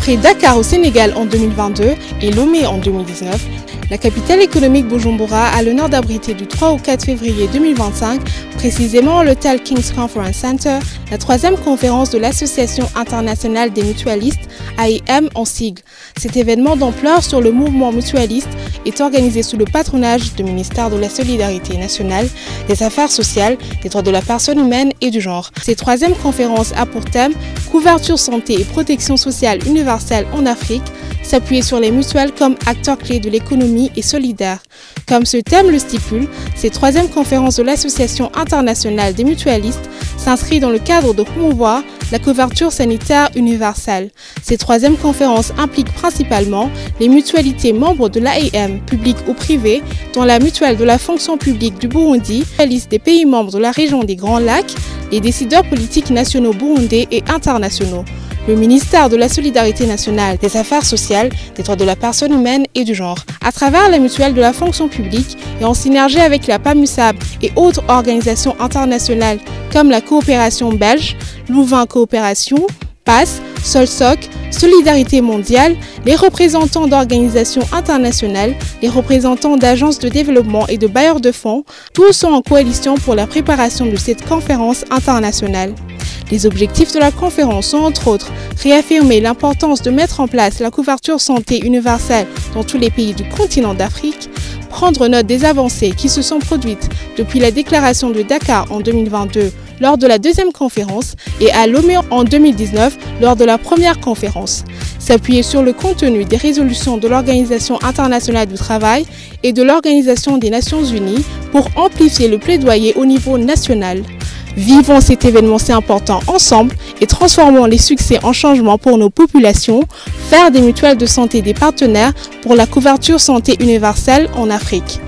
Après Dakar au Sénégal en 2022 et Lomé en 2019, la capitale économique Bujumbura a l'honneur d'abriter du 3 au 4 février 2025, précisément à l'hôtel King's Conference Center, la 3e conférence de l'Association internationale des mutualistes, AIM en sigle. Cet événement d'ampleur sur le mouvement mutualiste est organisé sous le patronage du ministère de la Solidarité nationale, des Affaires sociales, des droits de la personne humaine et du genre. Cette 3e conférence a pour thème « Couverture santé et protection sociale universelle en Afrique », s'appuyer sur les mutuelles comme acteurs clés de l'économie et solidaire. Comme ce thème le stipule, cette 3e conférence de l'Association internationale des mutualistes s'inscrit dans le cadre de promouvoir la couverture sanitaire universelle. Cette 3e conférence implique principalement les mutualités membres de l'AIM, publiques ou privées, dont la mutuelle de la fonction publique du Burundi, la liste des pays membres de la région des Grands Lacs, les décideurs politiques nationaux burundais et internationaux, le ministère de la Solidarité nationale, des Affaires sociales, des droits de la personne humaine et du genre. À travers la mutuelle de la fonction publique et en synergie avec la PAMUSAB et autres organisations internationales comme la coopération belge, Louvain Coopération, PASS, Solsoc, Solidarité mondiale, les représentants d'organisations internationales, les représentants d'agences de développement et de bailleurs de fonds, tous sont en coalition pour la préparation de cette conférence internationale. Les objectifs de la conférence sont entre autres réaffirmer l'importance de mettre en place la couverture santé universelle dans tous les pays du continent d'Afrique, prendre note des avancées qui se sont produites depuis la déclaration de Dakar en 2022 lors de la 2e conférence et à Lomé en 2019 lors de la 1re conférence, s'appuyer sur le contenu des résolutions de l'Organisation internationale du travail et de l'Organisation des Nations unies pour amplifier le plaidoyer au niveau national. Vivons cet événement si important ensemble et transformons les succès en changements pour nos populations, faire des mutuelles de santé des partenaires pour la couverture santé universelle en Afrique.